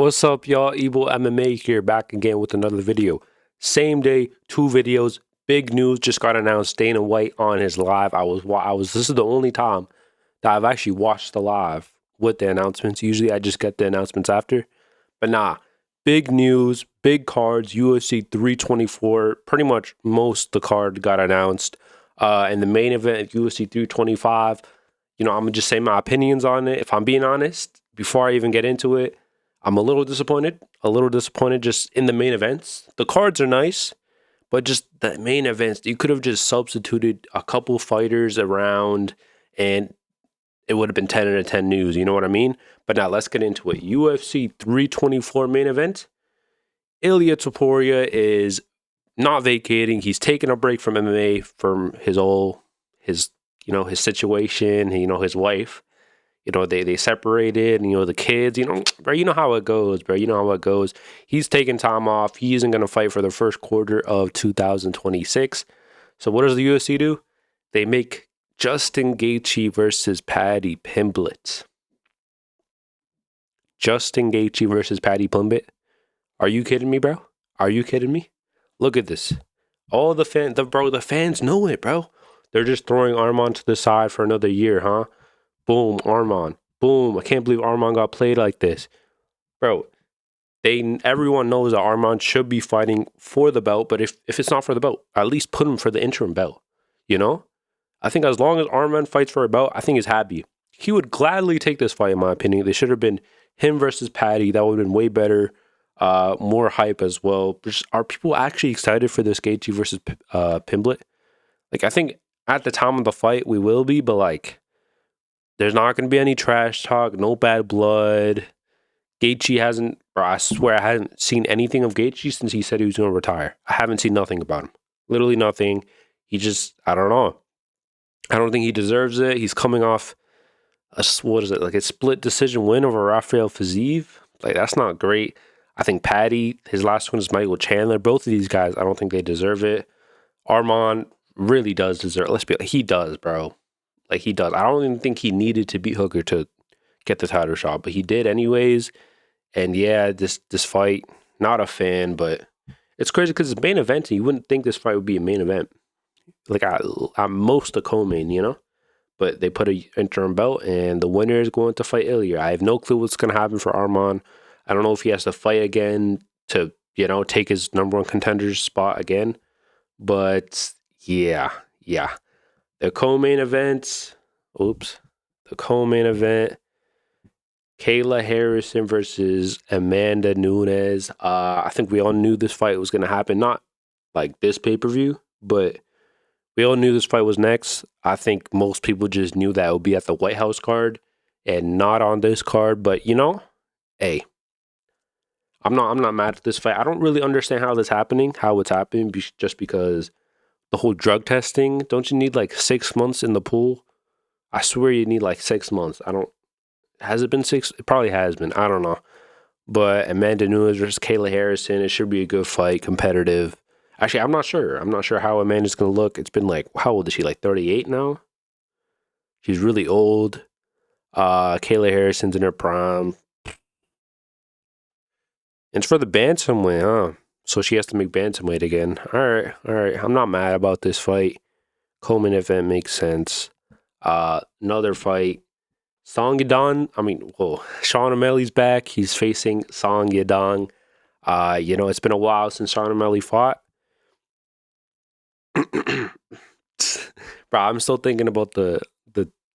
What's up, y'all? IBO MMA here, back again with another video. Same day, two videos. Big news just got announced. Dana White on his live. This is the only time that I've actually watched the live with the announcements. Usually, I just get the announcements after, but nah. Big news, big cards. UFC 324. Pretty much most of the card got announced. And the main event of UFC 325. I'm gonna just say my opinions on it. If I'm being honest, before I even get into it, I'm a little disappointed just in the main events. The cards are nice, but just the main events, you could have just substituted a couple fighters around and it would have been 10 out of 10 news, you know what I mean? But now let's get into it. UFC 324 main event. Ilia Topuria is not vacating. He's taking a break from MMA from his situation, his wife. They separated, and, the kids, bro, you know how it goes, bro. You know how it goes. He's taking time off. He isn't going to fight for the first quarter of 2026. So what does the UFC do? They make Justin Gaethje versus Paddy Pimblett. Justin Gaethje versus Paddy Pimblett. Are you kidding me, bro? Are you kidding me? Look at this. All the fans know it, bro. They're just throwing Arman to the side for another year, huh? Boom, Arman. Boom. I can't believe Arman got played like this. Bro, everyone knows that Arman should be fighting for the belt, but if it's not for the belt, at least put him for the interim belt. I think as long as Arman fights for a belt, I think he's happy. He would gladly take this fight, in my opinion. They should have been him versus Paddy. That would have been way better. More hype as well. Are people actually excited for this Gaethje versus Pimblett? I think at the time of the fight, we will be, but there's not going to be any trash talk, no bad blood. Gaethje I swear I hadn't seen anything of Gaethje since he said he was going to retire. I haven't seen nothing about him. Literally nothing. I don't know. I don't think he deserves it. He's coming off a split decision win over Rafael Fiziev. That's not great. I think Paddy, his last one is Michael Chandler. Both of these guys, I don't think they deserve it. Arman really does deserve it. He does, bro. He does. I don't even think he needed to beat Hooker to get the title shot, but he did anyways. And yeah, this fight, not a fan, but it's crazy because it's main event, and you wouldn't think this fight would be a main event. At most a co-main, But they put an interim belt, and the winner is going to fight Ilia. I have no clue what's going to happen for Arman. I don't know if he has to fight again to, take his number one contender spot again. But yeah. The co-main event, Kayla Harrison versus Amanda Nunes. I think we all knew this fight was going to happen. Not like this pay-per-view, but we all knew this fight was next. I think most people just knew that it would be at the White House card and not on this card. But, hey, I'm not mad at this fight. I don't really understand how it's happening, just because the whole drug testing, don't you need 6 months in the pool? I swear you need 6 months. Has it been 6? It probably has been. I don't know. But Amanda Nunes versus Kayla Harrison, it should be a good fight, competitive. Actually, I'm not sure. I'm not sure how Amanda's going to look. It's been how old is she? 38 now? She's really old. Kayla Harrison's in her prime. It's for the bantamweight, huh? So she has to make bantamweight again. All right. I'm not mad about this fight. Co-main event makes sense. Another fight. Song Yadong. Sean O'Malley's back. He's facing Song Yadong. It's been a while since Sean O'Malley fought. Bro, I'm still thinking about the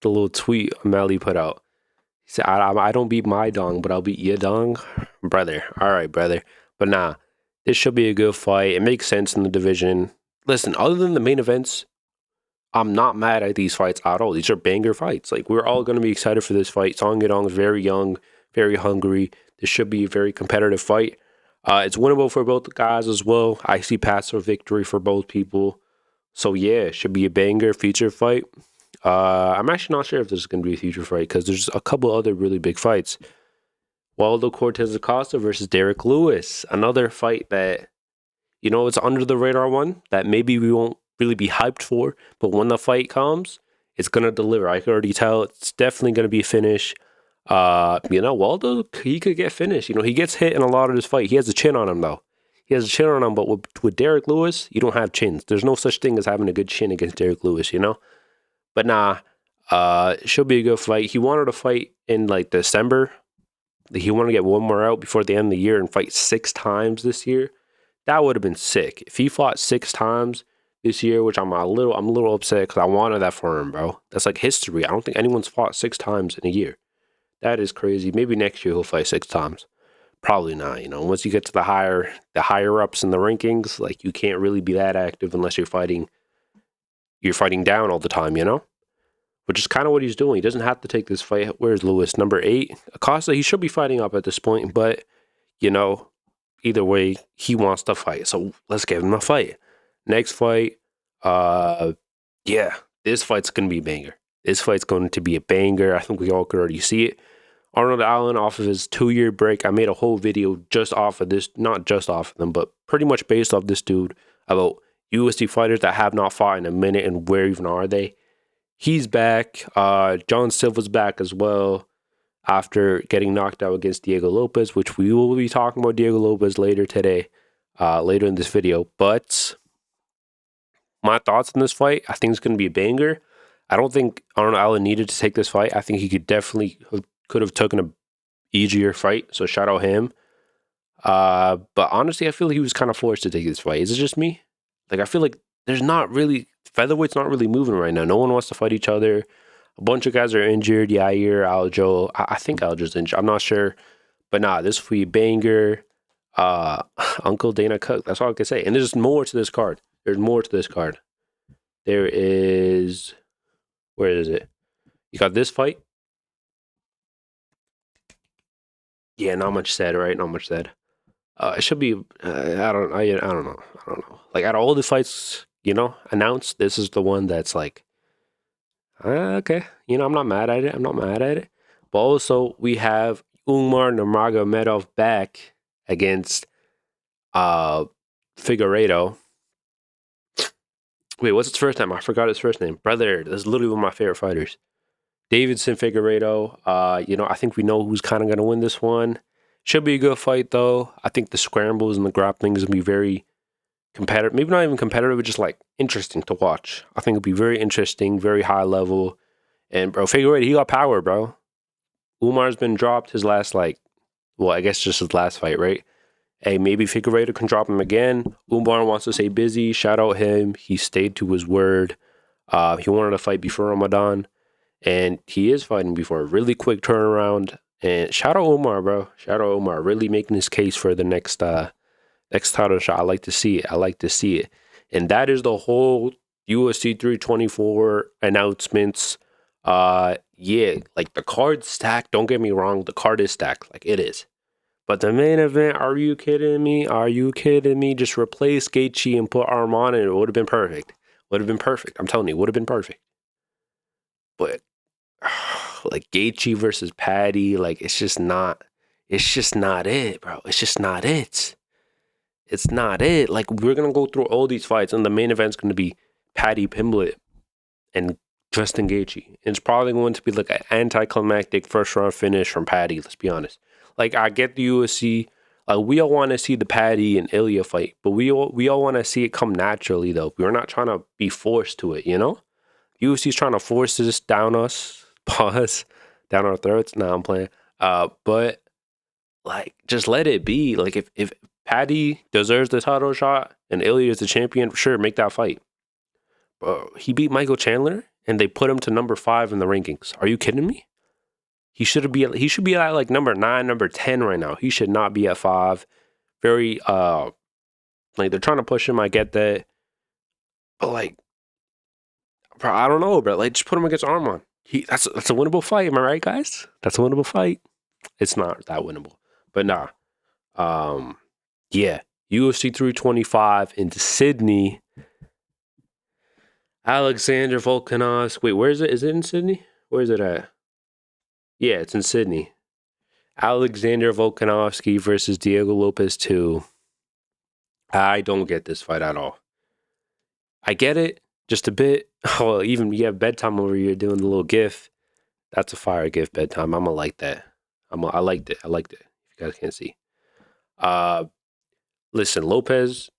little tweet O'Malley put out. He said, I don't beat my dong, but I'll beat your dong. Brother. All right, brother. But nah, this should be a good fight. It makes sense in the division. Listen, other than the main events, I'm not mad at these fights at all. These are banger fights. We're all going to be excited for this fight. Song Yadong is very young, very hungry. This should be a very competitive fight. It's winnable for both guys as well. I see paths for victory for both people. So yeah, it should be a banger future fight. I'm actually not sure if this is going to be a future fight because there's a couple other really big fights. Waldo Cortez Acosta versus Derek Lewis. Another fight that, it's under the radar one that maybe we won't really be hyped for. But when the fight comes, it's going to deliver. I can already tell it's definitely going to be a finish. Waldo, he could get finished. He gets hit in a lot of this fight. He has a chin on him, though. He has a chin on him, but with Derek Lewis, you don't have chins. There's no such thing as having a good chin against Derek Lewis, But nah, it should be a good fight. He wanted to fight in, December. He wanted to get one more out before the end of the year and fight 6 times this year. That would have been sick. If he fought 6 times this year, which I'm a little upset because I wanted that for him, bro. That's like history. I don't think anyone's fought 6 times in a year. That is crazy. Maybe next year he'll fight 6 times. Probably not. Once you get to the higher ups in the rankings, you can't really be that active unless you're fighting down all the time, Which is kind of what he's doing. He doesn't have to take this fight. Where's Lewis? Number 8. Acosta, he should be fighting up at this point, but either way, he wants to fight. So let's give him a fight. Next fight, this fight's gonna be a banger. This fight's going to be a banger. I think we all could already see it. Arnold Allen, off of his 2-year break, I made a whole video just off of this, not just off of them, but pretty much based off this dude about UFC fighters that have not fought in a minute and where even are they. He's back. John Silva's back as well after getting knocked out against Diego Lopes, which we will be talking about Diego Lopes later today, later in this video. But my thoughts on this fight, I think it's going to be a banger. I don't think Arnold Allen needed to take this fight. I think he could have taken a easier fight, so shout out him. But honestly, I feel like he was kind of forced to take this fight. Is it just me? I feel like there's not really, featherweight's not really moving right now. No one wants to fight each other. A bunch of guys are injured. Yair, Aljo. I think Aljo's injured. I'm not sure. But nah, this will be a banger. Uncle Dana Cook. That's all I can say. And there's more to this card. There's more to this card. There is... Where is it? You got this fight. Yeah, not much said, right? Not much said. It should be. I don't know. Out of all the fights, announced, this is the one that's okay. I'm not mad at it. But also, we have Umar Nurmagomedov back against Figureigo. Wait, what's his first name? I forgot his first name. Brother, this is literally one of my favorite fighters. Deividson Figureigo. I think we know who's kind of going to win this one. Should be a good fight, though. I think the scrambles and the grappling is going to be very competitive. Maybe not even competitive, but just interesting to watch. I think it'll be very interesting, very high level. And, bro, Figueiredo, he got power, bro. Umar's been dropped his last, I guess just his last fight, right? Hey, maybe Figueiredo can drop him again. Umar wants to stay busy. Shout out him. He stayed to his word. He wanted to fight before Ramadan. And he is fighting before a really quick turnaround. And shout out Umar, bro. Shout out Umar. Really making his case for the next title shot. I like to see it. And that is the whole UFC 324 announcements. The card's stacked. Don't get me wrong. The card is stacked. It is. But the main event, are you kidding me? Just replace Gaethje and put Arman in. It would have been perfect. I'm telling you, would have been perfect. But Gaethje versus Paddy, it's just not it, bro. It's just not it. It's not it. We're gonna go through all these fights, and the main event's gonna be Paddy Pimblett and Justin Gaethje. And it's probably going to be an anticlimactic first round finish from Paddy. Let's be honest. I get the UFC. We all want to see the Paddy and Ilya fight, but we all want to see it come naturally, though. We're not trying to be forced to it, UFC's trying to force this down us, down our throats. Nah, I'm playing. But just let it be. If Paddy deserves the title shot and Ilya is the champion, sure, make that fight. He beat Michael Chandler and they put him to number 5 in the rankings. Are you kidding me? He should be at number 9, number 10 right now. He should not be at 5. Very they're trying to push him. I get that, but bro, I don't know, bro. Just put him against Arman. That's a winnable fight. Am I right, guys? That's a winnable fight. It's not that winnable, but nah. UFC 325 in Sydney. Alexander Volkanovski. Wait, where is it? Is it in Sydney? Where is it at? Yeah, it's in Sydney. Alexander Volkanovski versus Diego Lopes 2. I don't get this fight at all. I get it just a bit. Well, even you have bedtime over here doing the little gif. That's a fire gift bedtime. I'm gonna like that. I liked it. I liked it. If you guys can't see. Listen, Lopez,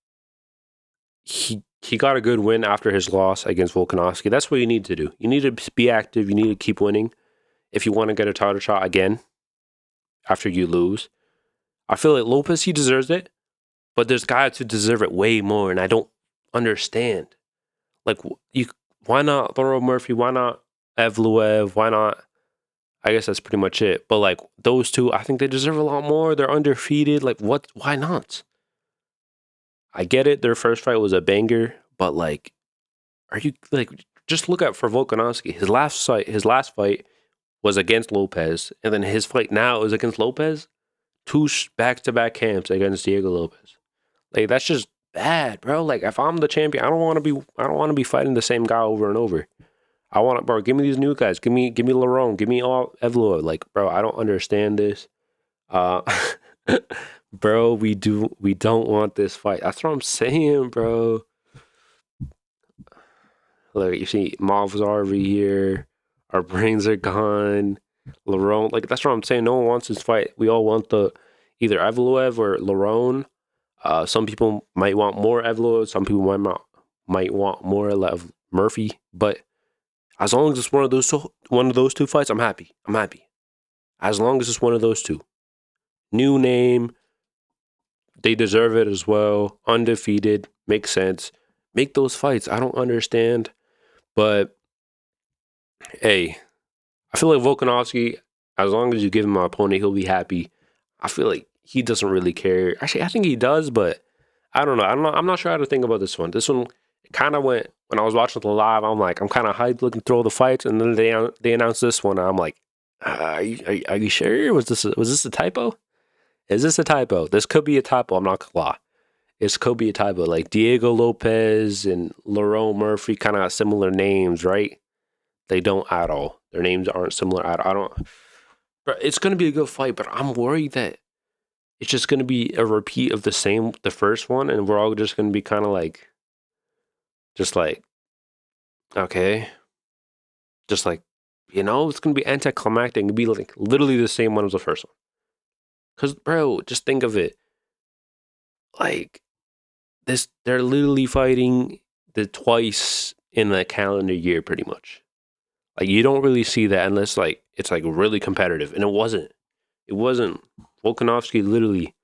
he got a good win after his loss against Volkanovski. That's what you need to do. You need to be active. You need to keep winning if you want to get a title shot again after you lose. I feel like Lopez, he deserves it, but there's guys who deserve it way more, and I don't understand. Like, why not Thurl Murphy? Why not Evloev? Why not? I guess that's pretty much it. But like those two, I think they deserve a lot more. They're undefeated. Like, what? Why not? I get it. Their first fight was a banger, but like, are you like? Just look at for Volkanovski. His last fight was against Lopez, and then his fight now is against Lopez. Two back-to-back camps against Diego Lopez. Like, that's just bad, bro. Like, if I'm the champion, I don't want to be fighting the same guy over and over. I want, bro, give me these new guys. Give me Lerone. Give me all Evloev. Like, bro, I don't understand this. Bro, we don't want this fight. That's what I'm saying, bro. Look, you see Mavs over here. Our brains are gone. Lerone, like, that's what I'm saying. No one wants this fight. We all want either Evloev or Lerone. Some people might want more Evloev. Some people might want more of Murphy. But as long as it's one of those two fights, I'm happy. I'm happy. As long as it's one of those two. New name. They deserve it as well. Undefeated. Makes sense. Make those fights. I don't understand. But, hey, I feel like Volkanovski, as long as you give him an opponent, he'll be happy. I feel like he doesn't really care. Actually, I think he does, but I don't know. I'm not sure how to think about this one. This one kind of went, when I was watching the live, I'm like, I'm kind of hyped looking through all the fights, and then they announced this one, and I'm like, are you sure? Was this a typo? Is this a typo? This could be a typo. I'm not gonna lie. This could be a typo. Like Diego Lopez and Lerone Murphy kind of have similar names, right? They don't at all. Their names aren't similar at all. I don't. But it's gonna be a good fight, but I'm worried that it's just gonna be a repeat of the first one, and we're all just gonna be kind of like, okay, just like, it's gonna be anticlimactic and be like literally the same one as the first one. Cause, bro, just think of it, like they're literally fighting twice in the calendar year, pretty much. Like, you don't really see that unless like it's like really competitive, and it wasn't. It wasn't. Volkanovski literally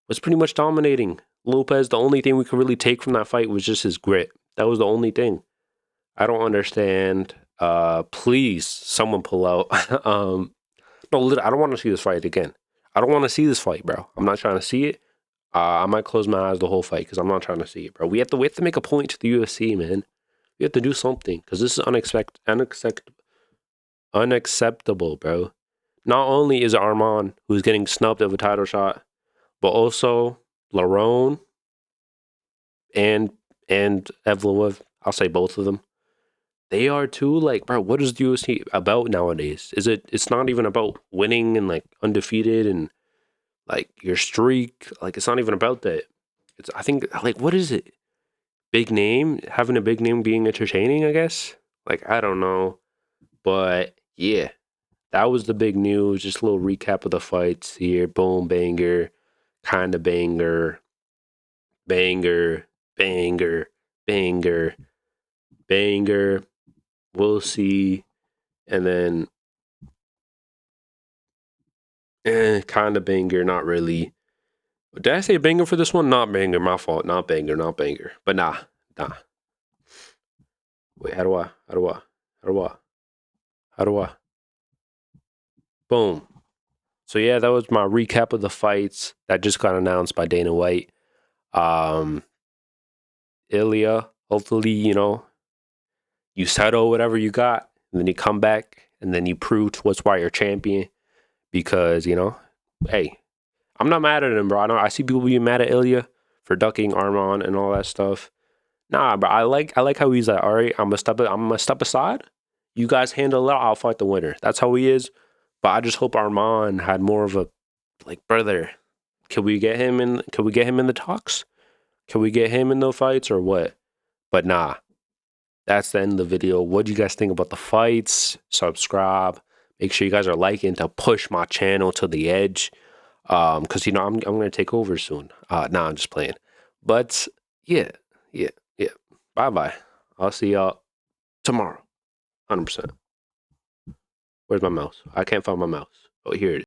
was pretty much dominating Lopez. The only thing we could really take from that fight was just his grit. That was the only thing. I don't understand. Please, someone pull out. No, I don't want to see this fight again. I don't want to see this fight, bro. I'm not trying to see it. I might close my eyes the whole fight because I'm not trying to see it, bro. We have to make a point to the UFC, man. We have to do something because this is unacceptable, bro. Not only is it Arman who's getting snubbed of a title shot, but also Lerone and Evloev. I'll say both of them. They are too. Like, bro, what is the UFC about nowadays? It's not even about winning and like undefeated and like your streak. Like, it's not even about that. I think, like, what is it? Big name? Having a big name being entertaining, I guess? Like, I don't know. But yeah, that was the big news. Just a little recap of the fights here. Boom, banger, kind of banger, banger, banger, banger, banger. We'll see. And then kind of banger, not really. Did I say banger for this one? Not banger, my fault. Not banger, not banger. But nah. Wait, how do I? Boom. So yeah, that was my recap of the fights that just got announced by Dana White. Ilya, hopefully, you settle whatever you got, and then you come back, and then you prove why you're champion. Because, hey, I'm not mad at him, bro. I see people being mad at Ilya for ducking Arman and all that stuff. Nah, bro, I like how he's like, all right, I'm gonna step aside. You guys handle it, I'll fight the winner. That's how he is. But I just hope Arman had more of a, like, brother, can we get him in the talks? Can we get him in the fights or what? But nah. That's the end of the video. What do you guys think about the fights? Subscribe. Make sure you guys are liking to push my channel to the edge. Because, you know, I'm going to take over soon. Nah, I'm just playing. But, yeah. Bye-bye. I'll see y'all tomorrow. 100%. Where's my mouse? I can't find my mouse. Oh, here it is.